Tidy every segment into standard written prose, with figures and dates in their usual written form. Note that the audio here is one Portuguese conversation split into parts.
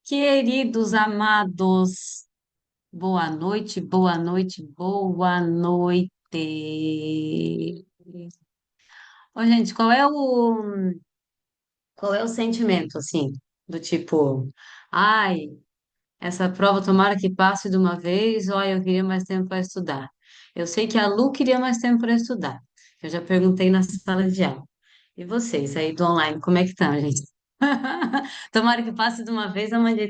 Queridos amados, boa noite, boa noite, boa noite. Ô, gente, qual é o sentimento, assim, do tipo, ai, essa prova tomara que passe de uma vez, ou ai, eu queria mais tempo para estudar. Eu sei que a Lu queria mais tempo para estudar. Eu já perguntei na sala de aula. E vocês aí do online, como é que estão, gente? Tomara que passe de uma vez, amanhã.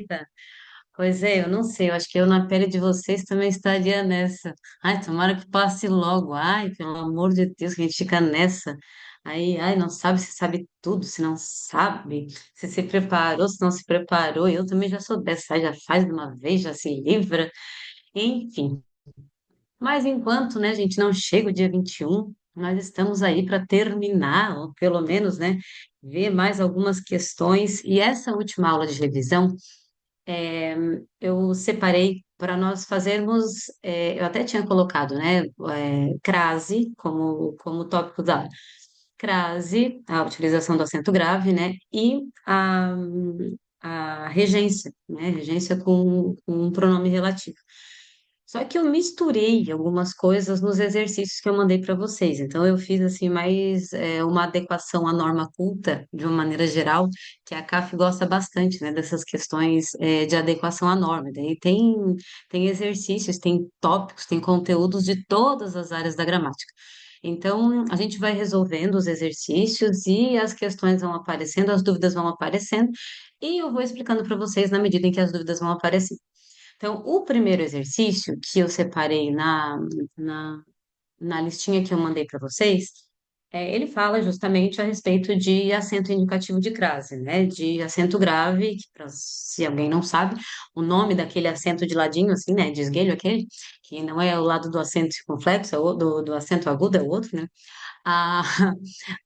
Pois é, eu não sei, eu acho que eu na pele de vocês também estaria nessa. Ai, tomara que passe logo. Ai, pelo amor de Deus, que a gente fica nessa. Aí, ai, não sabe se sabe tudo, se não sabe, se preparou, se não se preparou. Eu também já sou dessa, ai, já faz de uma vez, já se livra. Enfim, mas enquanto, né, a gente não chega o dia 21, nós estamos aí para terminar, ou pelo menos, né, ver mais algumas questões. E essa última aula de revisão eu separei para nós fazermos, eu até tinha colocado, né, crase como tópico da aula. Crase, a utilização do acento grave, né, e a regência, né, regência com um pronome relativo. Só que eu misturei algumas coisas nos exercícios que eu mandei para vocês. Então, eu fiz assim mais uma adequação à norma culta, de uma maneira geral, que a CAF gosta bastante, né, dessas questões de adequação à norma. Daí tem exercícios, tem tópicos, tem conteúdos de todas as áreas da gramática. Então, a gente vai resolvendo os exercícios e as questões vão aparecendo, as dúvidas vão aparecendo, e eu vou explicando para vocês na medida em que as dúvidas vão aparecendo. Então, o primeiro exercício que eu separei na, na listinha que eu mandei para vocês, ele fala justamente a respeito de acento indicativo de crase, né? De acento grave, que se alguém não sabe, o nome daquele acento de ladinho, assim, né? De esguelho aquele, que não é o lado do acento circunflexo, do acento agudo, é o outro, né? A,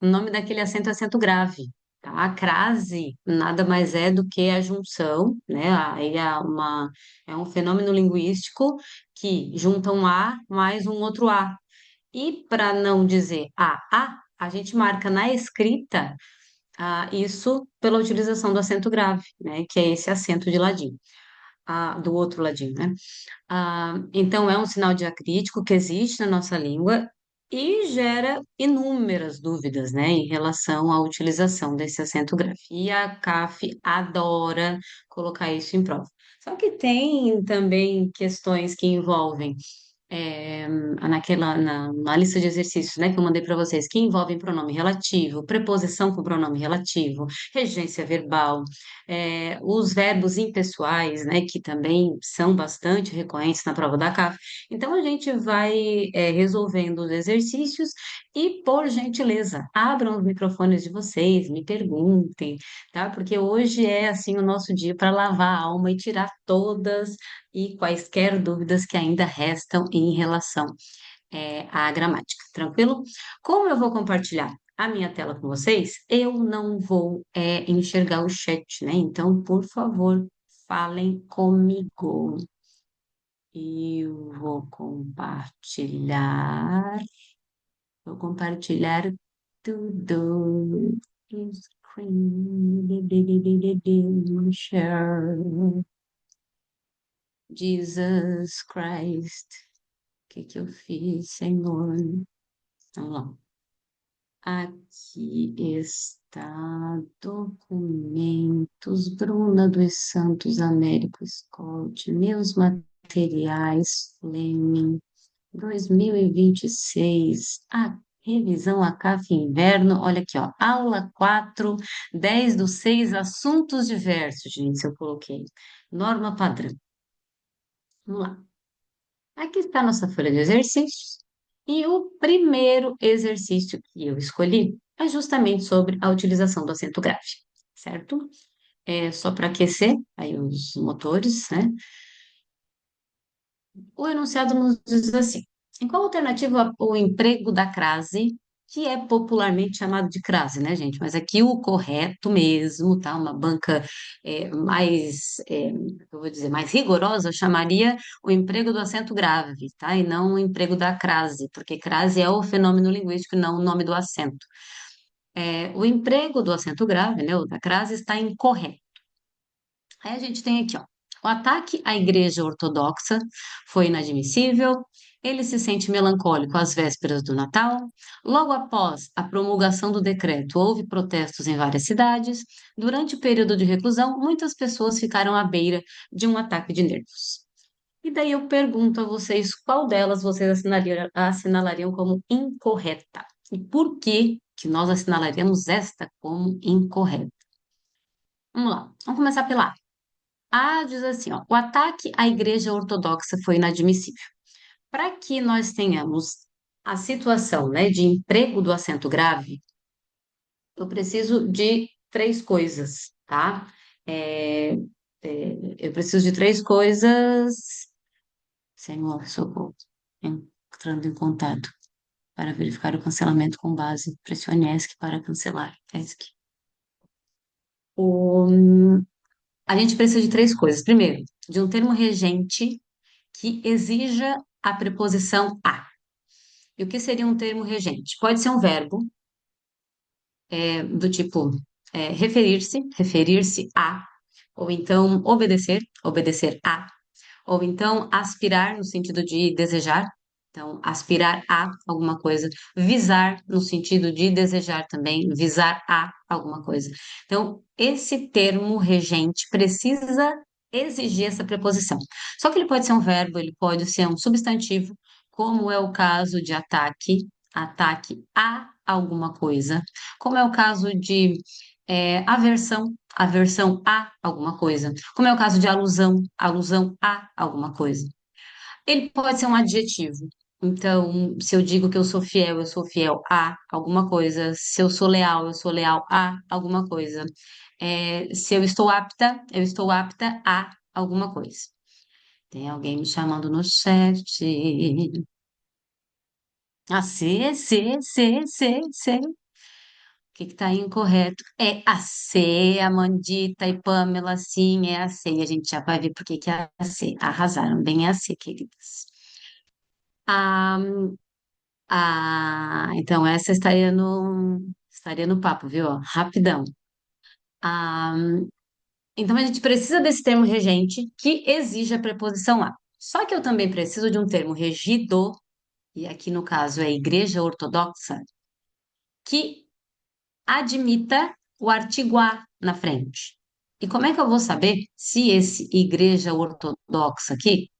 o nome daquele acento é acento grave. Tá? A crase nada mais é do que a junção, né? Aí é um fenômeno linguístico que junta um A mais um outro A. E para não dizer a gente marca na escrita isso pela utilização do acento grave, né? Que é esse acento de ladinho, do outro ladinho, né? Então, é um sinal diacrítico que existe na nossa língua e gera inúmeras dúvidas, né, em relação à utilização desse acento grave. E a CAF adora colocar isso em prova. Só que tem também questões que envolvem na lista de exercícios, né, que eu mandei para vocês, que envolvem pronome relativo, preposição com pronome relativo, regência verbal, os verbos impessoais, né, que também são bastante recorrentes na prova da CAF. Então, a gente vai resolvendo os exercícios e, por gentileza, abram os microfones de vocês, me perguntem, tá? Porque hoje é, assim, o nosso dia para lavar a alma e tirar todas e quaisquer dúvidas que ainda restam em relação à gramática, tranquilo? Como eu vou compartilhar a minha tela com vocês, eu não vou enxergar o chat, né? Então, por favor, falem comigo. Eu vou compartilhar tudo. Screen, share. Jesus Christ. Que eu fiz, Senhor? Vamos lá. Aqui está documentos, Bruna dos Santos, Américo Scott, meus materiais, Fleming, 2026. Revisão ACAF Inverno, olha aqui, ó, aula 4, 10/6, assuntos diversos, gente, eu coloquei. Norma padrão. Vamos lá. Aqui está a nossa folha de exercícios. E o primeiro exercício que eu escolhi é justamente sobre a utilização do acento grave, certo? É só para aquecer aí os motores, né? O enunciado nos diz assim: em qual alternativa o emprego da crase, que é popularmente chamado de crase, né, gente? Mas aqui o correto mesmo, tá? Uma banca eu vou dizer, mais rigorosa, chamaria o emprego do acento grave, tá? E não o emprego da crase, porque crase é o fenômeno linguístico, e não o nome do acento. O emprego do acento grave, né, ou da crase, está incorreto. Aí a gente tem aqui, ó. O ataque à Igreja Ortodoxa foi inadmissível. Ele se sente melancólico às vésperas do Natal. Logo após a promulgação do decreto, houve protestos em várias cidades. Durante o período de reclusão, muitas pessoas ficaram à beira de um ataque de nervos. E daí eu pergunto a vocês qual delas vocês assinalariam como incorreta? E por que que nós assinalaríamos esta como incorreta? Vamos lá, vamos começar pela A. A diz assim, ó, o ataque à Igreja Ortodoxa foi inadmissível. Para que nós tenhamos a situação, né, de emprego do acento grave, eu preciso de três coisas, tá? É, eu preciso de três coisas. Senhor, socorro. Entrando em contato para verificar o cancelamento com base. Pressione ESC para cancelar. ESC. O, a gente precisa de três coisas. Primeiro, de um termo regente que exija a preposição a. E o que seria um termo regente? Pode ser um verbo, do tipo referir-se, referir-se a, ou então obedecer, obedecer a, ou então aspirar no sentido de desejar, então aspirar a alguma coisa, visar no sentido de desejar também, visar a alguma coisa. Então, esse termo regente precisa exigir essa preposição. Só que ele pode ser um verbo, ele pode ser um substantivo, como é o caso de ataque, ataque a alguma coisa, como é o caso de aversão, aversão a alguma coisa, como é o caso de alusão, alusão a alguma coisa. Ele pode ser um adjetivo. Então, se eu digo que eu sou fiel a alguma coisa. Se eu sou leal a alguma coisa. Se eu estou apta a alguma coisa. Tem alguém me chamando no chat. Ah, C. O que está incorreto? É a C, Amandita e Pamela, sim, é a C. E a gente já vai ver por que que é a C. Arrasaram bem é a C, queridas. Ah, então essa estaria no papo, viu? Ó, rapidão. Ah, então a gente precisa desse termo regente que exige a preposição a. Só que eu também preciso de um termo regido, e aqui no caso é Igreja Ortodoxa, que admita o artigo a na frente. E como é que eu vou saber se esse Igreja Ortodoxa aqui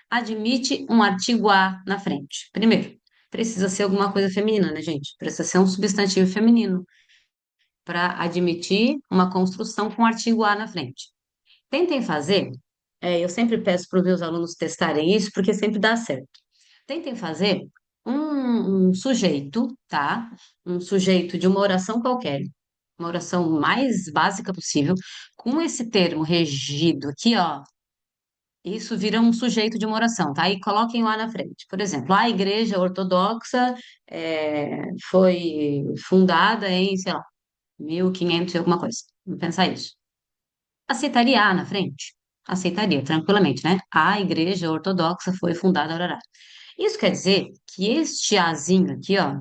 admite um artigo a na frente? Primeiro, precisa ser alguma coisa feminina, né, gente? Precisa ser um substantivo feminino para admitir uma construção com artigo a na frente. Tentem fazer, eu sempre peço para os meus alunos testarem isso, porque sempre dá certo. Tentem fazer um sujeito, tá? Um sujeito de uma oração qualquer, uma oração mais básica possível, com esse termo regido aqui, ó. Isso vira um sujeito de uma oração, tá? E coloquem lá na frente. Por exemplo, a Igreja Ortodoxa foi fundada em, sei lá, 1500 e alguma coisa. Vamos pensar isso. Aceitaria A na frente? Aceitaria, tranquilamente, né? A Igreja Ortodoxa foi fundada, orará. Isso quer dizer que este azinho aqui, ó,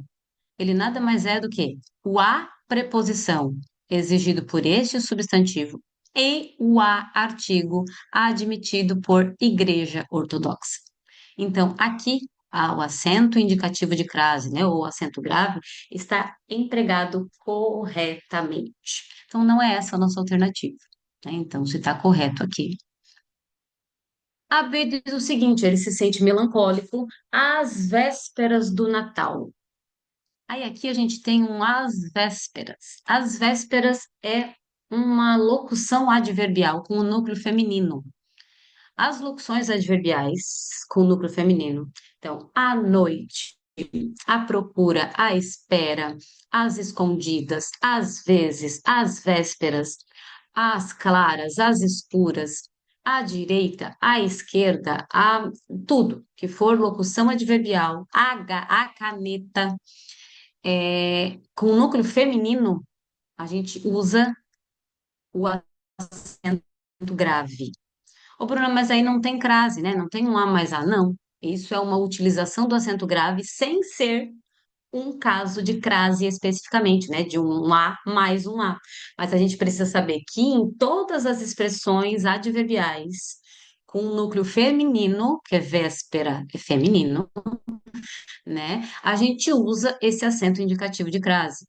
ele nada mais é do que o a preposição exigido por este substantivo e o a artigo admitido por Igreja Ortodoxa. Então, aqui, o acento indicativo de crase, né, ou acento grave, está empregado corretamente. Então, não é essa a nossa alternativa, né? Então, se está correto aqui. A B diz o seguinte: ele se sente melancólico às vésperas do Natal. Aí aqui a gente tem um às vésperas. Às vésperas é uma locução adverbial com o núcleo feminino. As locuções adverbiais com o núcleo feminino. Então, à noite, à procura, à espera, às escondidas, às vezes, às vésperas, às claras, às escuras, à direita, à esquerda, a tudo que for locução adverbial, a caneta, com o núcleo feminino, a gente usa o acento grave. Ô, Bruna, mas aí não tem crase, né? Não tem um A mais A, não. Isso é uma utilização do acento grave sem ser um caso de crase especificamente, né? De um A mais um A. Mas a gente precisa saber que em todas as expressões adverbiais com núcleo feminino, que é véspera é feminino, né? A gente usa esse acento indicativo de crase.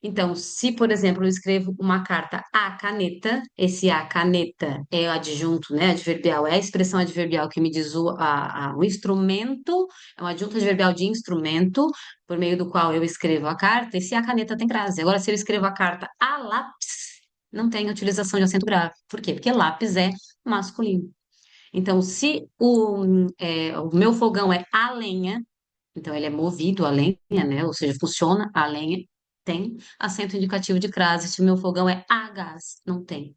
Então, se, por exemplo, eu escrevo uma carta à caneta, esse à caneta é o adjunto, né, adverbial, é a expressão adverbial que me diz o instrumento, é um adjunto adverbial de instrumento, por meio do qual eu escrevo a carta, e se a caneta tem crase. Agora, se eu escrevo a carta a lápis, não tem utilização de acento grave. Por quê? Porque lápis é masculino. Então, se o meu fogão é a lenha, então, ele é movido a lenha, né? Ou seja, funciona a lenha, tem acento indicativo de crase. Se o meu fogão é a gás, não tem.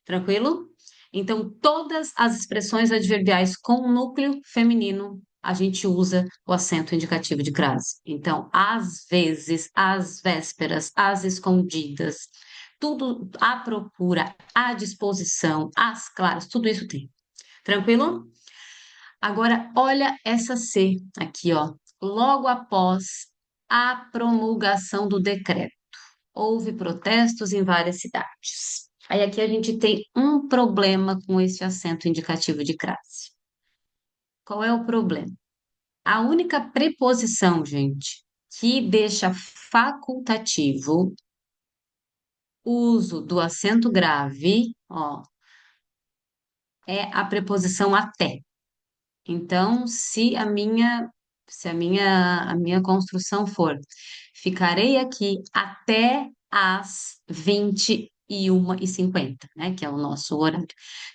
Tranquilo? Então, todas as expressões adverbiais com núcleo feminino, a gente usa o acento indicativo de crase. Então, às vezes, às vésperas, às escondidas, tudo à procura, à disposição, às claras, tudo isso tem. Tranquilo? Agora, olha essa C aqui, ó. Logo após a promulgação do decreto, houve protestos em várias cidades. Aí aqui a gente tem um problema com esse acento indicativo de crase. Qual é o problema? A única preposição, gente, que deixa facultativo o uso do acento grave, ó, é a preposição até. Então, se a minha construção for, ficarei aqui até às 21h50, né, que é o nosso horário.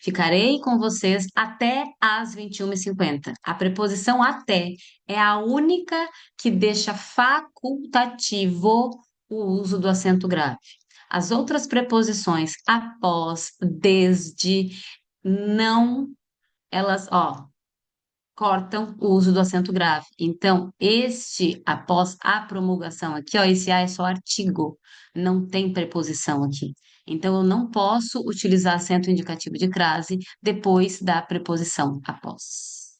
Ficarei com vocês até às 21h50. A preposição até é a única que deixa facultativo o uso do acento grave. As outras preposições após, desde, não, elas, ó, cortam o uso do acento grave. Então, após a promulgação aqui, ó, esse A é só artigo, não tem preposição aqui. Então, eu não posso utilizar acento indicativo de crase depois da preposição após.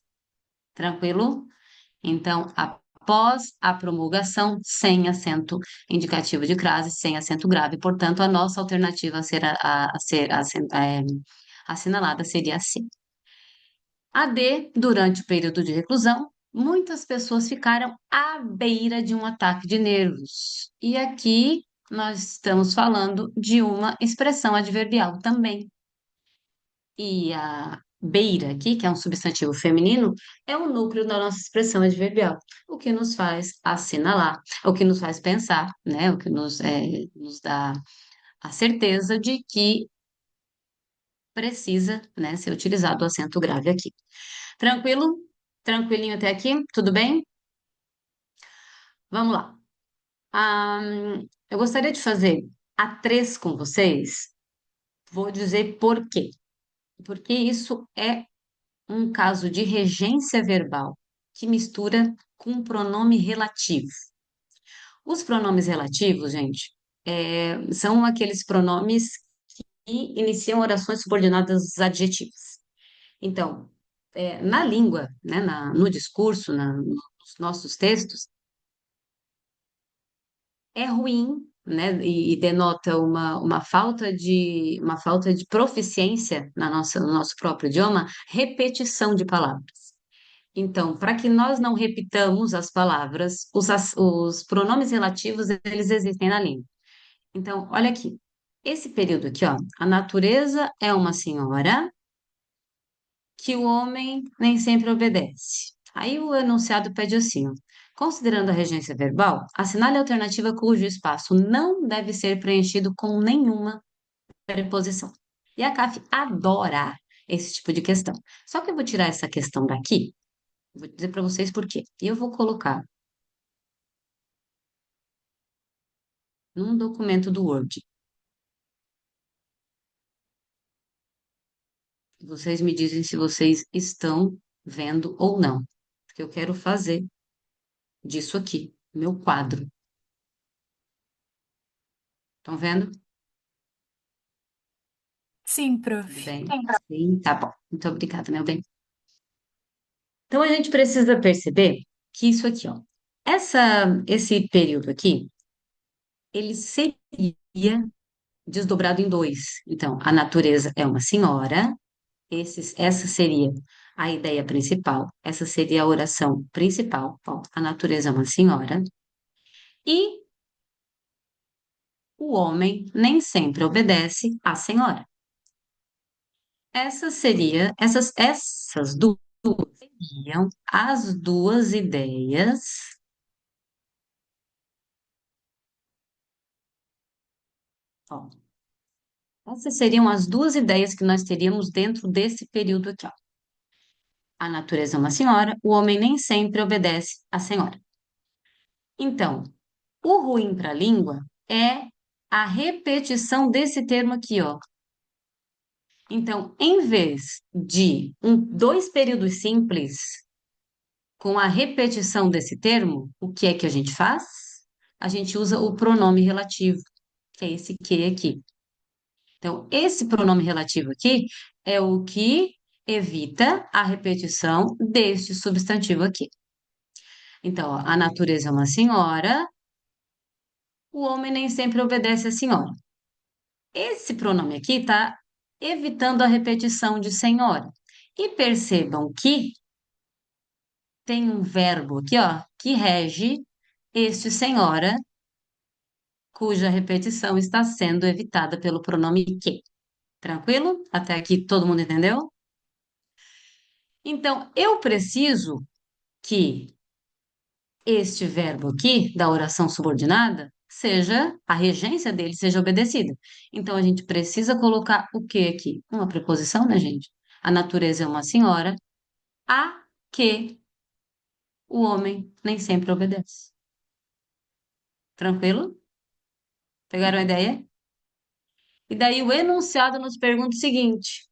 Tranquilo? Então, após a promulgação, sem acento indicativo de crase, sem acento grave. Portanto, a nossa alternativa a ser assinalada seria a C. A D, durante o período de reclusão, muitas pessoas ficaram à beira de um ataque de nervos. E aqui nós estamos falando de uma expressão adverbial também. E a beira aqui, que é um substantivo feminino, é o núcleo da nossa expressão adverbial, o que nos faz assinalar, o que nos faz pensar, né? O que nos dá a certeza de que precisa, né, ser utilizado o acento grave aqui. Tranquilo? Tranquilinho até aqui? Tudo bem? Vamos lá. Eu gostaria de fazer a três com vocês. Vou dizer por quê. Porque isso é um caso de regência verbal que mistura com pronome relativo. Os pronomes relativos, gente, são aqueles pronomes que iniciam orações subordinadas adjetivas. Então, na língua, né, no discurso, nos nossos textos, é ruim, né, e denota uma falta de proficiência no nosso próprio idioma, repetição de palavras. Então, para que nós não repitamos as palavras, os pronomes relativos, eles existem na língua. Então, olha aqui. Esse período aqui, ó, a natureza é uma senhora que o homem nem sempre obedece. Aí o enunciado pede assim, ó, considerando a regência verbal, assinale a alternativa cujo espaço não deve ser preenchido com nenhuma preposição. E a CAF adora esse tipo de questão. Só que eu vou tirar essa questão daqui, vou dizer para vocês por quê. E eu vou colocar num documento do Word. Vocês me dizem se vocês estão vendo ou não, porque eu quero fazer disso aqui, meu quadro. Estão vendo? Sim, Tudo prof. bem? Sim, tá bom. Muito obrigada, meu bem. Então, a gente precisa perceber que isso aqui, ó, Esse período aqui, ele seria desdobrado em dois. Então, a natureza é uma senhora, essa seria a ideia principal, essa seria a oração principal. Ó, a natureza é uma senhora, e o homem nem sempre obedece à senhora. Essas duas seriam as duas ideias. Ó, essas seriam as duas ideias que nós teríamos dentro desse período aqui, ó. A natureza é uma senhora, o homem nem sempre obedece à senhora. Então, o ruim para a língua é a repetição desse termo aqui, ó. Então, em vez de dois períodos simples com a repetição desse termo, o que é que a gente faz? A gente usa o pronome relativo, que é esse que aqui. Então, esse pronome relativo aqui é o que evita a repetição deste substantivo aqui. Então, ó, a natureza é uma senhora, o homem nem sempre obedece à senhora. Esse pronome aqui está evitando a repetição de senhora. E percebam que tem um verbo aqui, ó, que rege este senhora, cuja repetição está sendo evitada pelo pronome que. Tranquilo? Até aqui todo mundo entendeu? Então, eu preciso que este verbo aqui, da oração subordinada, seja, a regência dele seja obedecida. Então, a gente precisa colocar o que aqui? Uma preposição, né, gente? A natureza é uma senhora, a que o homem nem sempre obedece. Tranquilo? Pegaram a ideia? E daí o enunciado nos pergunta o seguinte: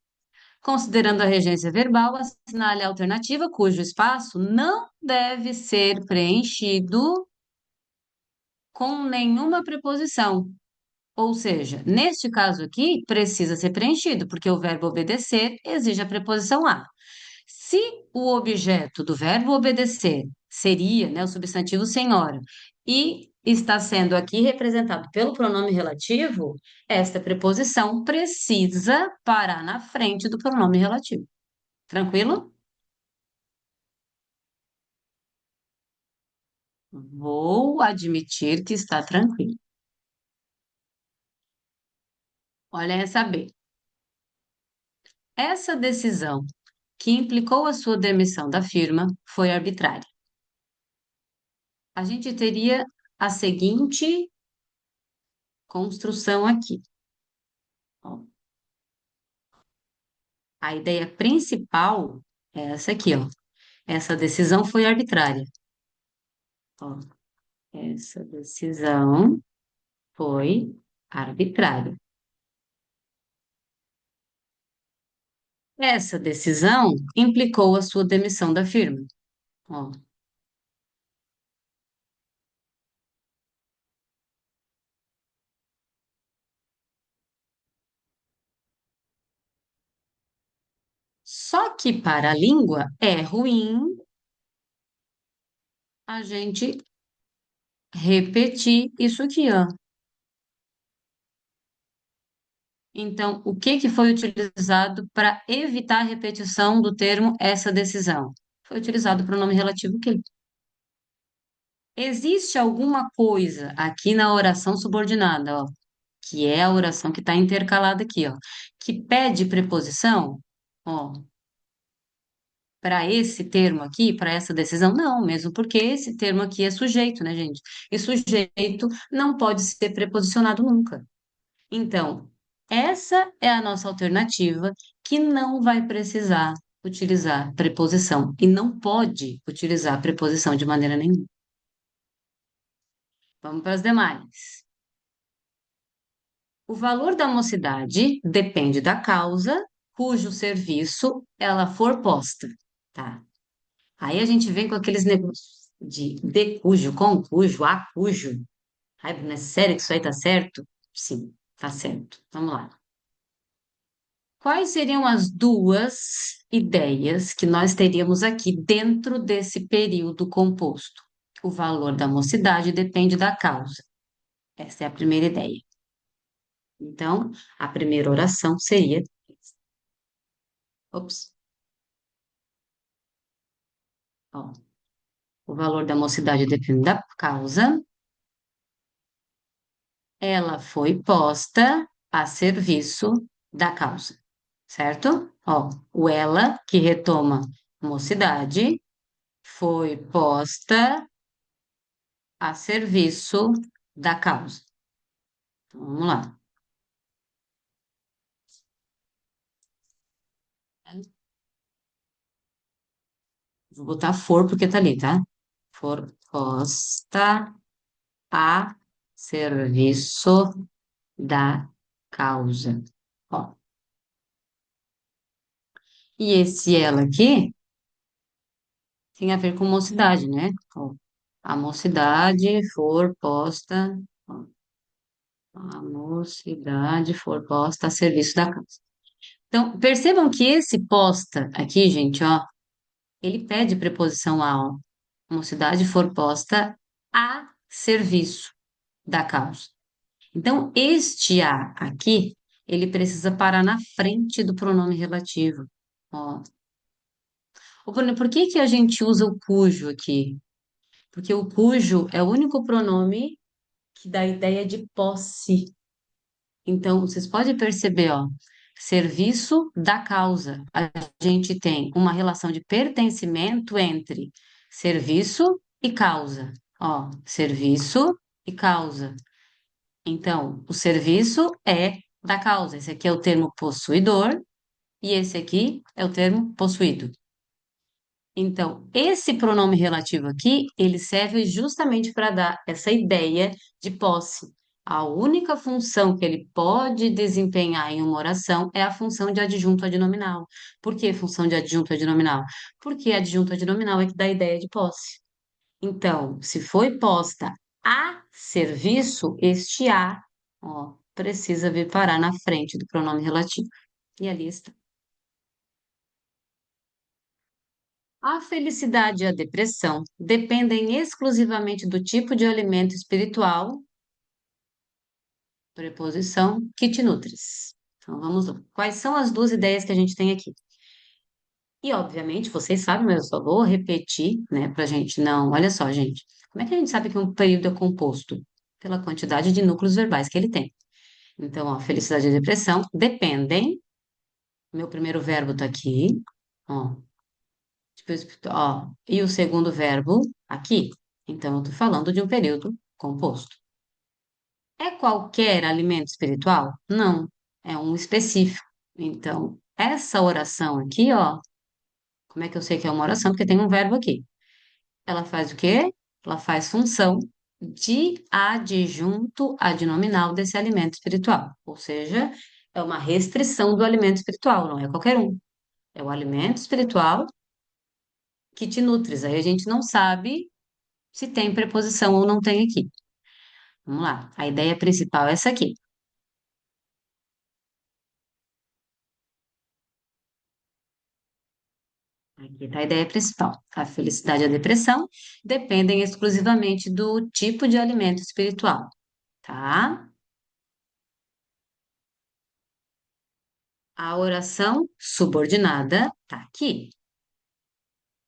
considerando a regência verbal, assinale a alternativa cujo espaço não deve ser preenchido com nenhuma preposição. Ou seja, neste caso aqui, precisa ser preenchido, porque o verbo obedecer exige a preposição a. Se o objeto do verbo obedecer seria, né, o substantivo senhora, e está sendo aqui representado pelo pronome relativo, esta preposição precisa parar na frente do pronome relativo. Tranquilo? Vou admitir que está tranquilo. Olha essa B. Essa decisão que implicou a sua demissão da firma foi arbitrária. A gente teria a seguinte construção aqui. Ó, a ideia principal é essa aqui, ó. Essa decisão foi arbitrária. Ó, essa decisão foi arbitrária. Essa decisão implicou a sua demissão da firma. Ó, só que para a língua é ruim a gente repetir isso aqui, ó. Então, o que que foi utilizado para evitar a repetição do termo essa decisão? Foi utilizado o pronome relativo que. Existe alguma coisa aqui na oração subordinada, ó, que é a oração que está intercalada aqui, ó, que pede preposição, ó, para esse termo aqui, para essa decisão? Não, mesmo porque esse termo aqui é sujeito, né, gente? E sujeito não pode ser preposicionado nunca. Então, essa é a nossa alternativa que não vai precisar utilizar preposição e não pode utilizar preposição de maneira nenhuma. Vamos para as demais. O valor da mocidade depende da causa cujo serviço ela for posta, tá? Aí a gente vem com aqueles negócios de cujo, com cujo, a cujo. Ai, não é sério que isso aí tá certo? Sim, tá certo. Vamos lá. Quais seriam as duas ideias que nós teríamos aqui dentro desse período composto? O valor da mocidade depende da causa. Essa é a primeira ideia. Então, a primeira oração seria, ops, ó, o valor da mocidade depende da causa. Ela foi posta a serviço da causa, certo? Ó, o ela, que retoma mocidade, foi posta a serviço da causa. Então, vamos lá. Vou botar for porque tá ali, tá? For posta a serviço da causa. Ó, e esse ela aqui tem a ver com mocidade, né? Ó, a mocidade for posta, ó, a mocidade for posta a serviço da causa. Então, percebam que esse posta aqui, gente, ó, ele pede preposição a, ó, mocidade for posta a serviço da causa. Então, este a aqui, ele precisa parar na frente do pronome relativo. Ó. Ô, Bruno, por que que a gente usa o cujo aqui? Porque o cujo é o único pronome que dá a ideia de posse. Então, vocês podem perceber, ó, serviço da causa. A gente tem uma relação de pertencimento entre serviço e causa. Ó, serviço e causa. Então, o serviço é da causa. Esse aqui é o termo possuidor e esse aqui é o termo possuído. Então, esse pronome relativo aqui, ele serve justamente para dar essa ideia de posse. A única função que ele pode desempenhar em uma oração é a função de adjunto adnominal. Por que função de adjunto adnominal? Porque adjunto adnominal é que dá a ideia de posse. Então, se foi posta a serviço, este a, ó, precisa vir parar na frente do pronome relativo. E ali está. A felicidade e a depressão dependem exclusivamente do tipo de alimento espiritual, preposição, que te nutres. Então, vamos lá. Quais são as duas ideias que a gente tem aqui? E, obviamente, vocês sabem, mas eu só vou repetir, né, pra gente não. Olha só, gente. Como é que a gente sabe que um período é composto? Pela quantidade de núcleos verbais que ele tem. Então, ó, felicidade e depressão dependem. Meu primeiro verbo tá aqui, ó. Depois, ó, e o segundo verbo aqui. Então, eu tô falando de um período composto. É qualquer alimento espiritual? Não, é um específico. Então, essa oração aqui, ó, como é que eu sei que é uma oração? Porque tem um verbo aqui. Ela faz o quê? Ela faz função de adjunto adnominal desse alimento espiritual. Ou seja, é uma restrição do alimento espiritual, não é qualquer um. É o alimento espiritual que te nutres. Aí a gente não sabe se tem preposição ou não tem aqui. Vamos lá. A ideia principal é essa aqui. Aqui está a ideia principal. A felicidade e a depressão dependem exclusivamente do tipo de alimento espiritual, tá? A oração subordinada tá aqui.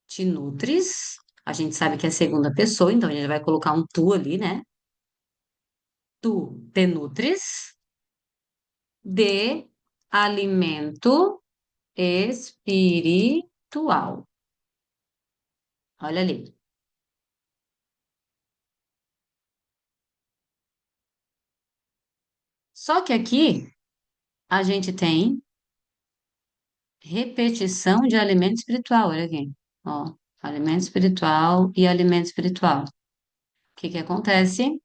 Te nutres. A gente sabe que é a segunda pessoa, então a gente vai colocar um tu ali, né? Tu te nutres de alimento espiritual. Olha ali. Só que aqui a gente tem repetição de alimento espiritual. Olha aqui. Ó, alimento espiritual e alimento espiritual. O que que acontece?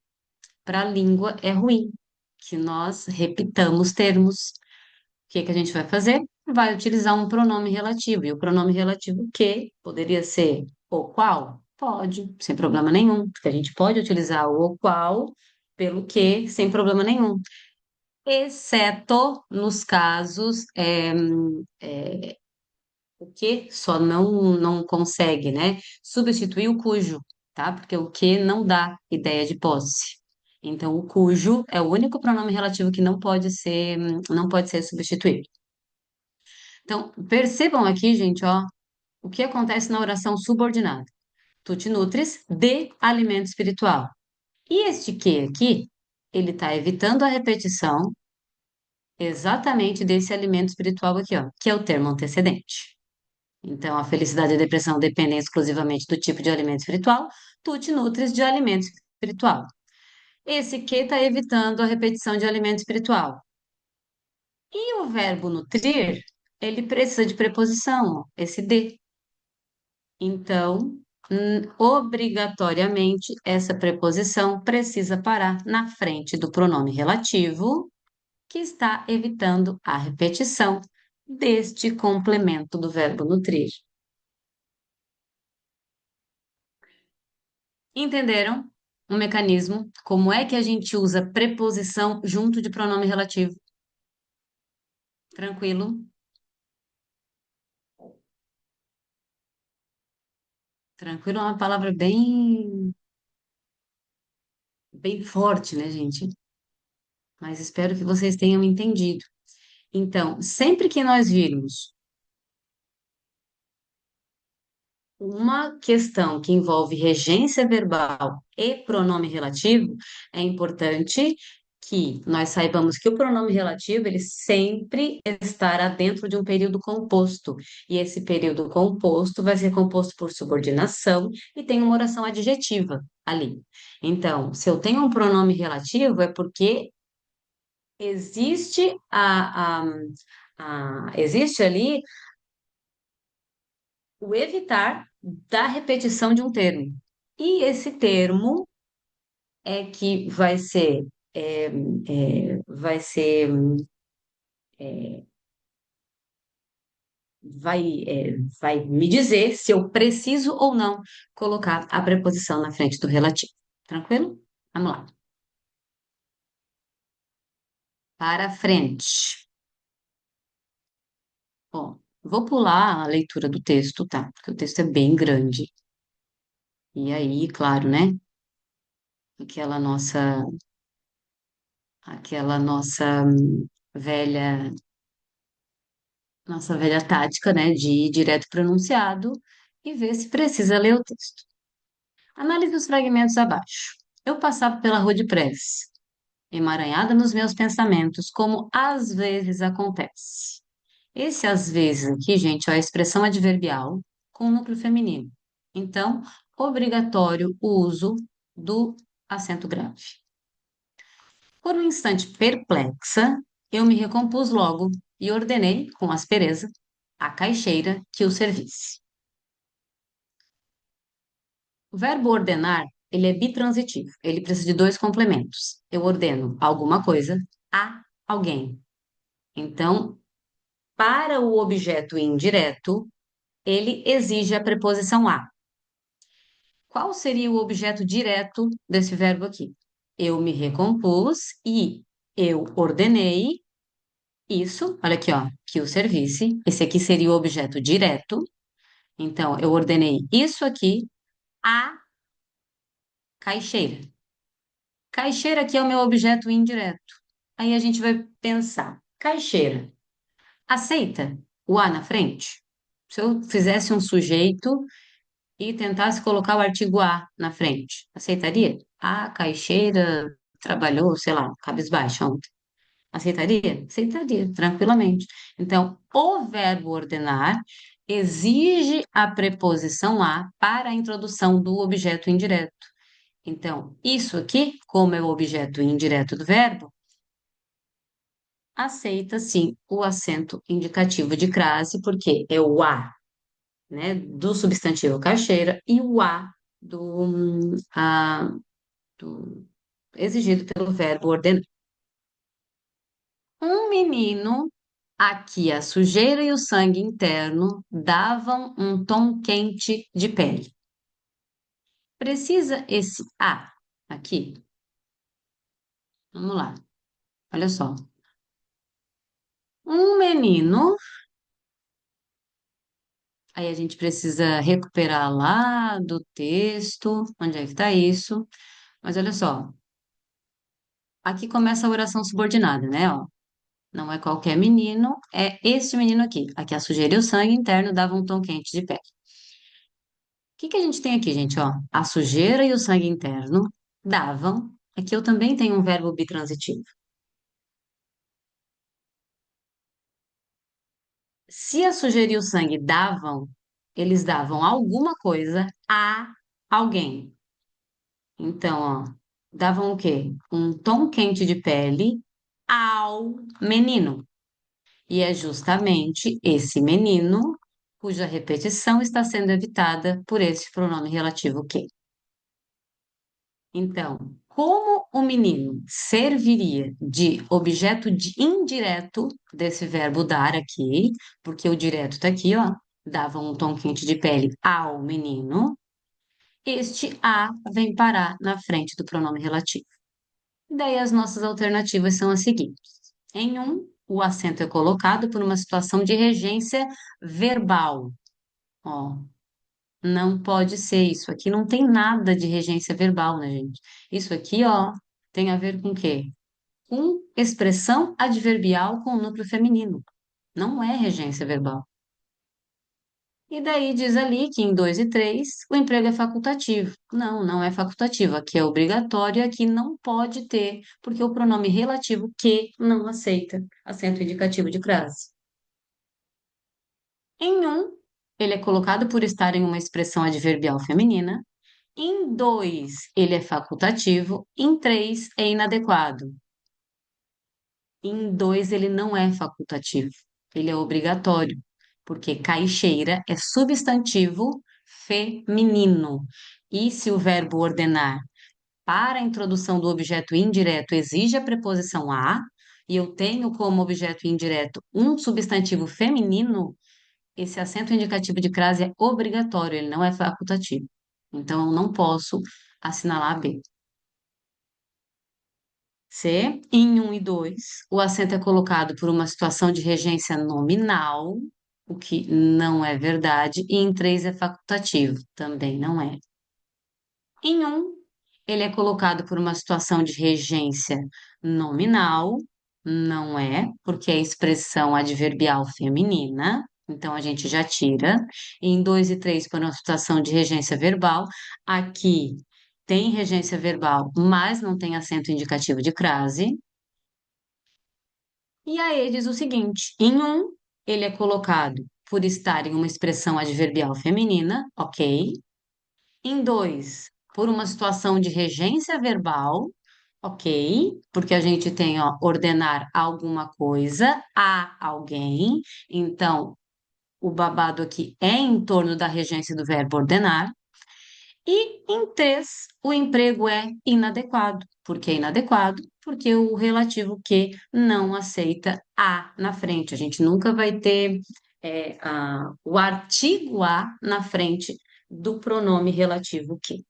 Para a língua é ruim que nós repitamos termos. O que que a gente vai fazer? Vai utilizar um pronome relativo. E o pronome relativo que poderia ser o qual? Pode, sem problema nenhum, porque a gente pode utilizar o qual pelo que sem problema nenhum, exceto nos casos o que só não consegue, né? Substituir o cujo. tá? Porque o que não dá ideia de posse. Então, o cujo é o único pronome relativo que não pode ser substituído. Então, percebam aqui, gente, ó, o que acontece na oração subordinada. Tu te nutres de alimento espiritual. E este que aqui, ele está evitando a repetição exatamente desse alimento espiritual aqui, ó, que é o termo antecedente. Então, a felicidade e a depressão dependem exclusivamente do tipo de alimento espiritual. Tu te nutres de alimento espiritual. Esse que está evitando a repetição de alimento espiritual. E o verbo nutrir, ele precisa de preposição, ó, esse de. Então, obrigatoriamente, essa preposição precisa parar na frente do pronome relativo, que está evitando a repetição deste complemento do verbo nutrir. Entenderam o mecanismo? Como é que a gente usa preposição junto de pronome relativo? Tranquilo? Tranquilo é uma palavra bem forte, né, gente? Mas espero que vocês tenham entendido. Então, sempre que nós virmos uma questão que envolve regência verbal e pronome relativo, é importante que nós saibamos que o pronome relativo ele sempre estará dentro de um período composto, e esse período composto vai ser composto por subordinação e tem uma oração adjetiva ali. Então, se eu tenho um pronome relativo, é porque existe existe ali o evitar da repetição de um termo. E esse termo é que vai ser, vai me dizer se eu preciso ou não colocar a preposição na frente do relativo. Tranquilo? Vamos lá. Para frente. Bom, vou pular a leitura do texto, tá? Porque o texto é bem grande. E aí, claro, né? Aquela nossa, aquela velha nossa velha tática, né, de ir direto para o enunciado e ver se precisa ler o texto. Analise os fragmentos abaixo. Eu passava pela rua de Prece, emaranhada nos meus pensamentos, como às vezes acontece. Esse às vezes aqui, gente, é a expressão adverbial com núcleo feminino. Então, obrigatório o uso do acento grave. Por um instante perplexa, eu me recompus logo e ordenei, com aspereza, à caixeira que o servisse. O verbo ordenar, ele é bitransitivo, ele precisa de dois complementos. Eu ordeno alguma coisa a alguém. Então, para o objeto indireto, ele exige a preposição a. Qual seria o objeto direto desse verbo aqui? Eu me recompus e eu ordenei isso, olha aqui, ó, que o servisse. Esse aqui seria o objeto direto. Então, eu ordenei isso aqui à caixeira. Caixeira aqui é o meu objeto indireto. Aí a gente vai pensar, caixeira, aceita o A na frente? Se eu fizesse um sujeito e tentasse colocar o artigo A na frente, aceitaria? A caixeira trabalhou, sei lá, cabisbaixa ontem. Aceitaria? Aceitaria, tranquilamente. Então, o verbo ordenar exige a preposição a para a introdução do objeto indireto. Então, isso aqui, como é o objeto indireto do verbo, aceita sim o acento indicativo de crase, porque é o a, né, do substantivo caixeira e o a do exigido pelo verbo ordenar. Um menino, aqui a sujeira e o sangue interno davam um tom quente de pele. Precisa esse a aqui? Vamos lá, olha só. Um menino Aí a gente precisa recuperar lá do texto, onde é que está isso? Mas olha só, aqui começa a oração subordinada, né? Ó, não é qualquer menino, é este menino aqui. Aqui a sujeira e o sangue interno davam um tom quente de pele. O que que a gente tem aqui, gente? Ó, a sujeira e o sangue interno davam. Aqui eu também tenho um verbo bitransitivo. Se a sujeira e o sangue davam, eles davam alguma coisa a alguém. Então, ó, davam o quê? Um tom quente de pele ao menino. E é justamente esse menino cuja repetição está sendo evitada por esse pronome relativo que. Então, como o menino serviria de objeto indireto desse verbo dar aqui, porque o direto está aqui, ó, dava um tom quente de pele ao menino, este a vem parar na frente do pronome relativo. Daí as nossas alternativas são as seguintes. Em um, o acento é colocado por uma situação de regência verbal. Ó, não pode ser isso. Aqui não tem nada de regência verbal, né, gente? Isso aqui, ó, tem a ver com o quê? Com expressão adverbial com o núcleo feminino. Não é regência verbal. E daí diz ali que em 2 e 3 o emprego é facultativo. Não, não é facultativo. Aqui é obrigatório e aqui não pode ter, porque o pronome relativo que não aceita acento indicativo de crase. Em um, ele é colocado por estar em uma expressão adverbial feminina. Em dois, ele é facultativo. Em três, é inadequado. Em dois, ele não é facultativo. Ele é obrigatório, porque caixeira é substantivo feminino. E se o verbo ordenar para a introdução do objeto indireto exige a preposição a, e eu tenho como objeto indireto um substantivo feminino, esse acento indicativo de crase é obrigatório, ele não é facultativo. Então, eu não posso assinalar B. C, em um e 2, o acento é colocado por uma situação de regência nominal, o que não é verdade, e em 3 é facultativo, também não é. Em um, ele é colocado por uma situação de regência nominal, não é, porque é expressão adverbial feminina, então a gente já tira. Em 2 e 3, por uma situação de regência verbal, aqui tem regência verbal, mas não tem acento indicativo de crase. E aí diz o seguinte: em um, ele é colocado por estar em uma expressão adverbial feminina, ok. Em dois, por uma situação de regência verbal, ok, porque a gente tem, ó, ordenar alguma coisa a alguém. Então, o babado aqui é em torno da regência do verbo ordenar. E em três, o emprego é inadequado. Por que inadequado? Porque o relativo que não aceita a na frente. A gente nunca vai ter o artigo a na frente do pronome relativo que.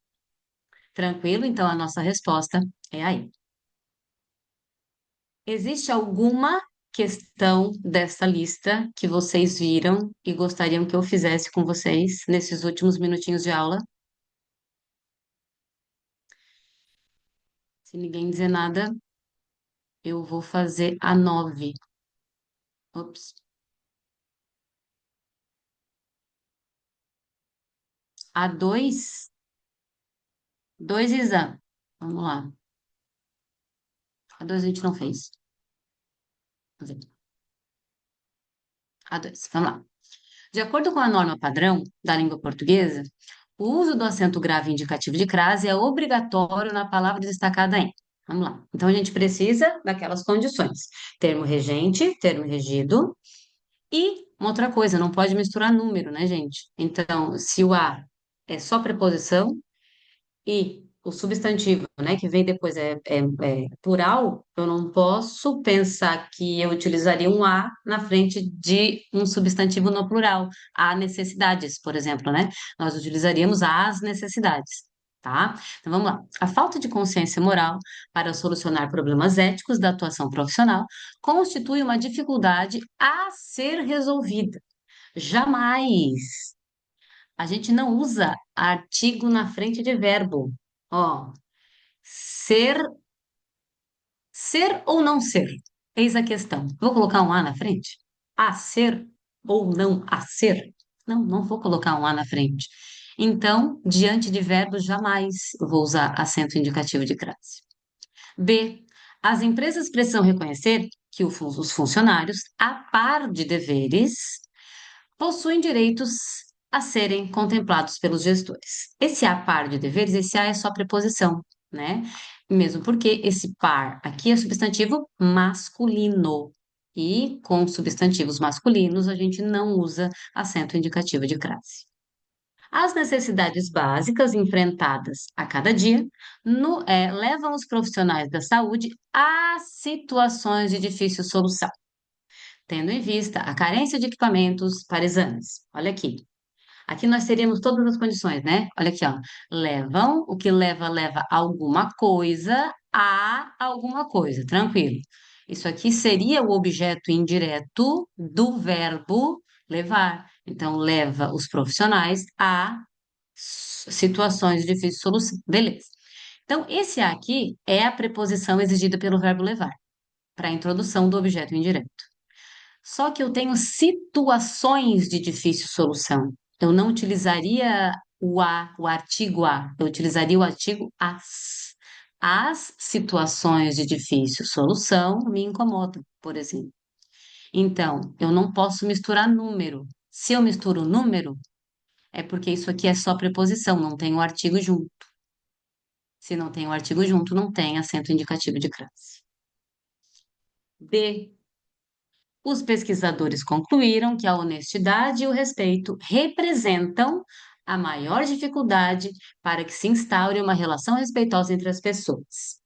Tranquilo? Então a nossa resposta é aí. Existe alguma questão dessa lista que vocês viram e gostariam que eu fizesse com vocês nesses últimos minutinhos de aula? Se ninguém dizer nada, eu vou fazer a 9. Ops. A 2, 2 exame. Vamos lá. A 2 a gente não fez. Vamos ver. A 2, vamos lá. De acordo com a norma padrão da língua portuguesa, o uso do acento grave indicativo de crase é obrigatório na palavra destacada em. Vamos lá. Então a gente precisa daquelas condições: termo regente, termo regido. E uma outra coisa, não pode misturar número, né, gente? Então, se o a é só preposição, e o substantivo, né, que vem depois é plural, eu não posso pensar que eu utilizaria um a na frente de um substantivo no plural. Há necessidades, por exemplo, né? Nós utilizaríamos as necessidades. Tá? Então vamos lá. A falta de consciência moral para solucionar problemas éticos da atuação profissional constitui uma dificuldade a ser resolvida Jamais. A gente não usa artigo na frente de verbo. Ó, ser, ser ou não ser? Eis a questão. Vou colocar um A na frente? A ser ou não a ser? Não, não vou colocar um A na frente. Então, diante de verbos, jamais eu vou usar acento indicativo de crase. B. As empresas precisam reconhecer que os funcionários, a par de deveres, possuem direitos a serem contemplados pelos gestores. Esse a par de deveres, esse a é só preposição, né? Mesmo porque esse par aqui é substantivo masculino. E com substantivos masculinos a gente não usa acento indicativo de crase. As necessidades básicas enfrentadas a cada dia levam os profissionais da saúde a situações de difícil solução, tendo em vista a carência de equipamentos para exames. Olha aqui. Aqui nós teríamos todas as condições, né? Olha aqui, ó. Levam, o que leva alguma coisa a alguma coisa, tranquilo. Isso aqui seria o objeto indireto do verbo levar. Então, leva os profissionais a situações de difícil solução. Beleza. Então, esse A aqui é a preposição exigida pelo verbo levar, para a introdução do objeto indireto. Só que eu tenho situações de difícil solução. Eu não utilizaria o a, o artigo a, eu utilizaria o artigo as. As situações de difícil solução me incomodam, por exemplo. Então, eu não posso misturar número. Se eu misturo número, é porque isso aqui é só preposição, não tem o artigo junto. Se não tem o artigo junto, não tem acento indicativo de crase. D. Os pesquisadores concluíram que a honestidade e o respeito representam a maior dificuldade para que se instaure uma relação respeitosa entre as pessoas.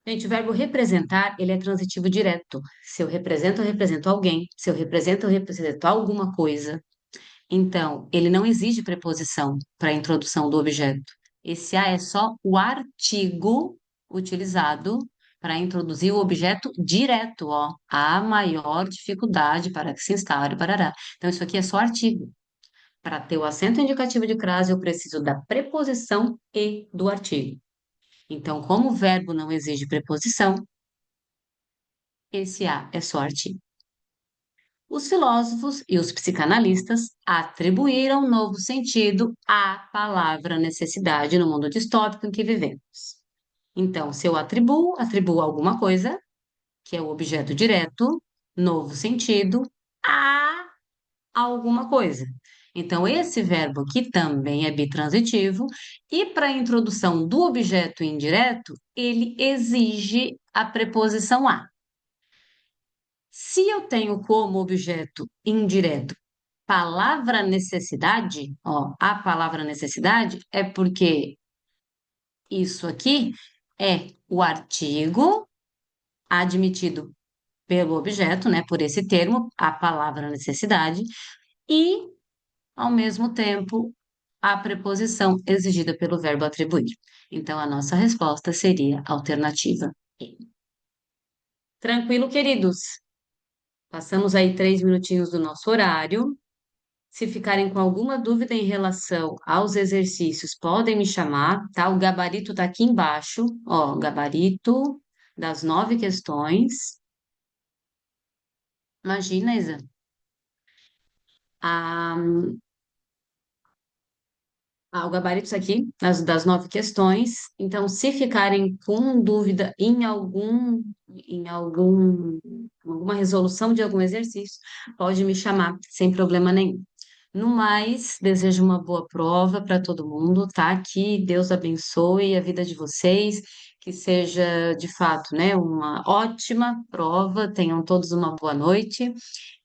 Gente, o verbo representar, ele é transitivo direto. Se eu represento alguém. Se eu represento alguma coisa. Então, ele não exige preposição para a introdução do objeto. Esse a é só o artigo utilizado para introduzir o objeto direto, ó. A maior dificuldade para que se instaure, parará. Então, isso aqui é só artigo. Para ter o acento indicativo de crase, eu preciso da preposição e do artigo. Então, como o verbo não exige preposição, esse a é só artigo. Os filósofos e os psicanalistas atribuíram novo sentido à palavra necessidade no mundo distópico em que vivemos. Então, se eu atribuo alguma coisa, que é o objeto direto, novo sentido, a alguma coisa. Então, esse verbo aqui também é bitransitivo, e para a introdução do objeto indireto, ele exige a preposição a. Se eu tenho como objeto indireto palavra necessidade, ó, a palavra necessidade é porque isso aqui é o artigo admitido pelo objeto, né, por esse termo, a palavra necessidade, e, ao mesmo tempo, a preposição exigida pelo verbo atribuir. Então, a nossa resposta seria a alternativa E. Tranquilo, queridos? Passamos aí 3 minutinhos do nosso horário. Se ficarem com alguma dúvida em relação aos exercícios, podem me chamar, tá? O gabarito tá aqui embaixo, ó, gabarito das 9 questões. Imagina, Isa, a, o gabarito tá aqui, das 9 questões. Então, se ficarem com dúvida alguma resolução de algum exercício, pode me chamar, sem problema nenhum. No mais, desejo uma boa prova para todo mundo, tá? Que Deus abençoe a vida de vocês, que seja de fato, né, uma ótima prova. Tenham todos uma boa noite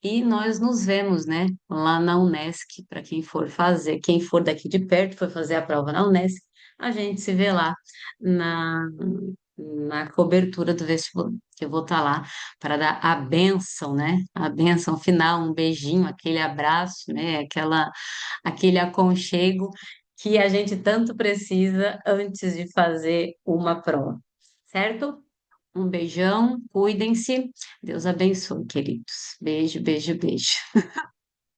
e nós nos vemos, né, lá na Unesc, para quem for fazer, quem for daqui de perto for fazer a prova na Unesc, a gente se vê lá na cobertura do vestibular, que eu vou estar lá para dar a bênção, né? A bênção final, um beijinho, aquele abraço, né? Aquele aconchego que a gente tanto precisa antes de fazer uma prova, certo? Um beijão, cuidem-se. Deus abençoe, queridos. Beijo, beijo, beijo.